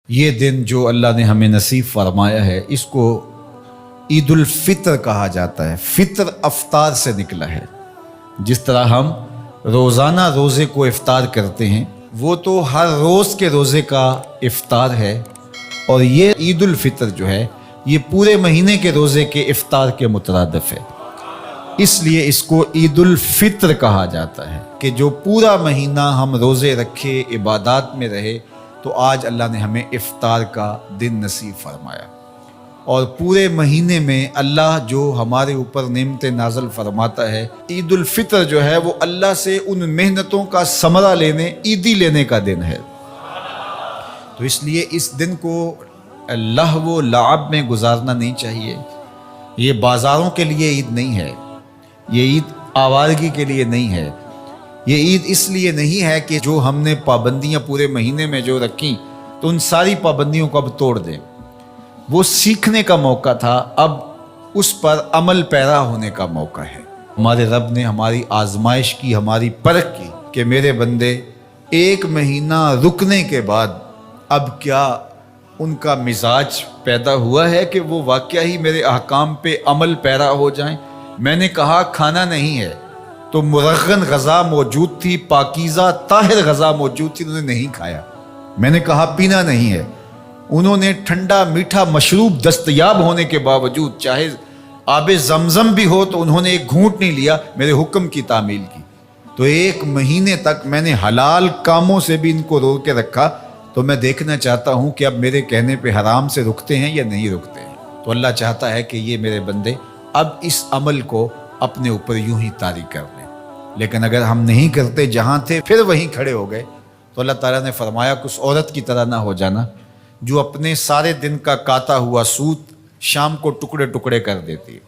یہ دن جو اللہ نے ہمیں نصیب فرمایا ہے اس کو عید الفطر کہا جاتا ہے۔ فطر افطار سے نکلا ہے۔ جس طرح ہم روزانہ روزے کو افطار کرتے ہیں وہ تو ہر روز کے روزے کا افطار ہے، اور یہ عید الفطر جو ہے یہ پورے مہینے کے روزے کے افطار کے مترادف ہے، اس لیے اس کو عید الفطر کہا جاتا ہے کہ جو پورا مہینہ ہم روزے رکھے، عبادات میں رہے، تو آج اللہ نے ہمیں افطار کا دن نصیب فرمایا۔ اور پورے مہینے میں اللہ جو ہمارے اوپر نعمتیں نازل فرماتا ہے، عید الفطر جو ہے وہ اللہ سے ان محنتوں کا ثمرہ لینے، عیدی لینے کا دن ہے۔ تو اس لیے اس دن کو لہو و لعب میں گزارنا نہیں چاہیے۔ یہ بازاروں کے لیے عید نہیں ہے، یہ عید آوارگی کے لیے نہیں ہے، یہ عید اس لیے نہیں ہے کہ جو ہم نے پابندیاں پورے مہینے میں جو رکھیں تو ان ساری پابندیوں کو اب توڑ دیں۔ وہ سیکھنے کا موقع تھا، اب اس پر عمل پیرا ہونے کا موقع ہے۔ ہمارے رب نے ہماری آزمائش کی، ہماری پرکھ کی کہ میرے بندے ایک مہینہ رکنے کے بعد اب کیا ان کا مزاج پیدا ہوا ہے کہ وہ واقعہ ہی میرے احکام پہ عمل پیرا ہو جائیں۔ میں نے کہا کھانا نہیں ہے تو مرغن غذا موجود تھی، پاکیزہ طاہر غذا موجود تھی، انہوں نے نہیں کھایا۔ میں نے کہا پینا نہیں ہے، انہوں نے ٹھنڈا میٹھا مشروب دستیاب ہونے کے باوجود چاہے آب زمزم بھی ہو تو انہوں نے ایک گھونٹ نہیں لیا، میرے حکم کی تعمیل کی۔ تو ایک مہینے تک میں نے حلال کاموں سے بھی ان کو روک کے رکھا، تو میں دیکھنا چاہتا ہوں کہ اب میرے کہنے پہ حرام سے رکتے ہیں یا نہیں رکتے ہیں۔ تو اللہ چاہتا ہے کہ یہ میرے بندے اب اس عمل کو اپنے اوپر یوں ہی طاری کر لیں۔ لیکن اگر ہم نہیں کرتے، جہاں تھے پھر وہیں کھڑے ہو گئے، تو اللہ تعالیٰ نے فرمایا کہ اس عورت کی طرح نہ ہو جانا جو اپنے سارے دن کا کاتا ہوا سوت شام کو ٹکڑے ٹکڑے کر دیتی۔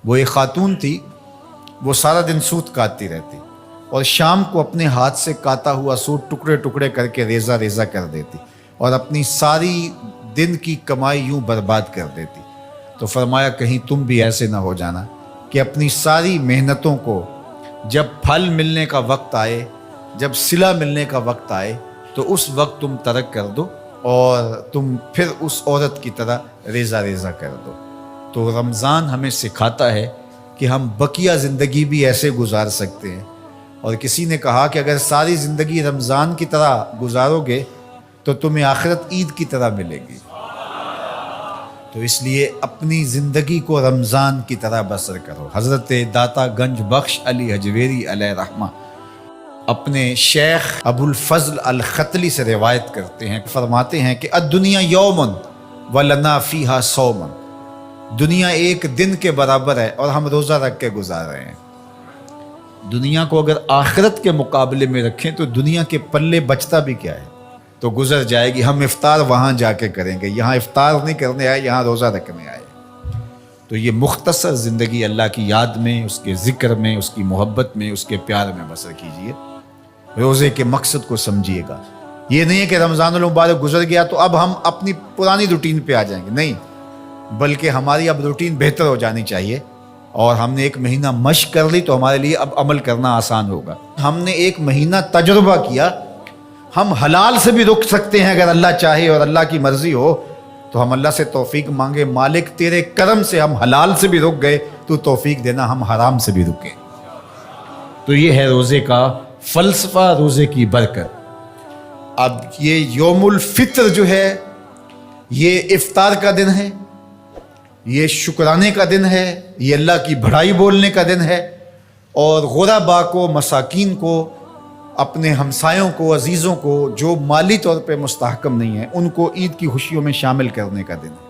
وہ ایک خاتون تھی، وہ سارا دن سوت کاٹتی رہتی اور شام کو اپنے ہاتھ سے کاتا ہوا سوت ٹکڑے ٹکڑے کر کے ریزہ ریزہ کر دیتی اور اپنی ساری دن کی کمائی یوں برباد کر دیتی۔ تو فرمایا کہیں تم بھی ایسے نہ ہو جانا کہ اپنی ساری محنتوں کو جب پھل ملنے کا وقت آئے، جب صلہ ملنے کا وقت آئے، تو اس وقت تم ترک کر دو اور تم پھر اس عورت کی طرح ریزہ ریزہ کر دو۔ تو رمضان ہمیں سکھاتا ہے کہ ہم بقیہ زندگی بھی ایسے گزار سکتے ہیں۔ اور کسی نے کہا کہ اگر ساری زندگی رمضان کی طرح گزارو گے تو تمہیں آخرت عید کی طرح ملے گی۔ تو اس لیے اپنی زندگی کو رمضان کی طرح بسر کرو۔ حضرت داتا گنج بخش علی حجویری علیہ رحمہ اپنے شیخ ابو الفضل الختلی سے روایت کرتے ہیں، فرماتے ہیں کہ الدنیا یوم ولنا فیہا صوم، دنیا ایک دن کے برابر ہے اور ہم روزہ رکھ کے گزار رہے ہیں۔ دنیا کو اگر آخرت کے مقابلے میں رکھیں تو دنیا کے پلے بچتا بھی کیا ہے، تو گزر جائے گی۔ ہم افطار وہاں جا کے کریں گے، یہاں افطار نہیں کرنے آئے، یہاں روزہ رکھنے آئے۔ تو یہ مختصر زندگی اللہ کی یاد میں، اس کے ذکر میں، اس کی محبت میں، اس کے پیار میں بسر کیجئے۔ روزے کے مقصد کو سمجھیے گا۔ یہ نہیں ہے کہ رمضان المبارک گزر گیا تو اب ہم اپنی پرانی روٹین پہ آ جائیں گے، نہیں، بلکہ ہماری اب روٹین بہتر ہو جانی چاہیے۔ اور ہم نے ایک مہینہ مشق کر لی تو ہمارے لیے اب عمل کرنا آسان ہوگا۔ ہم نے ایک مہینہ تجربہ کیا، ہم حلال سے بھی رک سکتے ہیں اگر اللہ چاہے اور اللہ کی مرضی ہو تو ہم اللہ سے توفیق مانگے، مالک تیرے کرم سے ہم حلال سے بھی رک گئے، تو توفیق دینا ہم حرام سے بھی رکیں۔ تو یہ ہے روزے کا فلسفہ، روزے کی برکت۔ اب یہ یوم الفطر جو ہے یہ افطار کا دن ہے، یہ شکرانے کا دن ہے، یہ اللہ کی بڑائی بولنے کا دن ہے، اور غرباء کو، مساکین کو، اپنے ہمسایوں کو، عزیزوں کو جو مالی طور پہ مستحکم نہیں ہیں، ان کو عید کی خوشیوں میں شامل کرنے کا دن ہے۔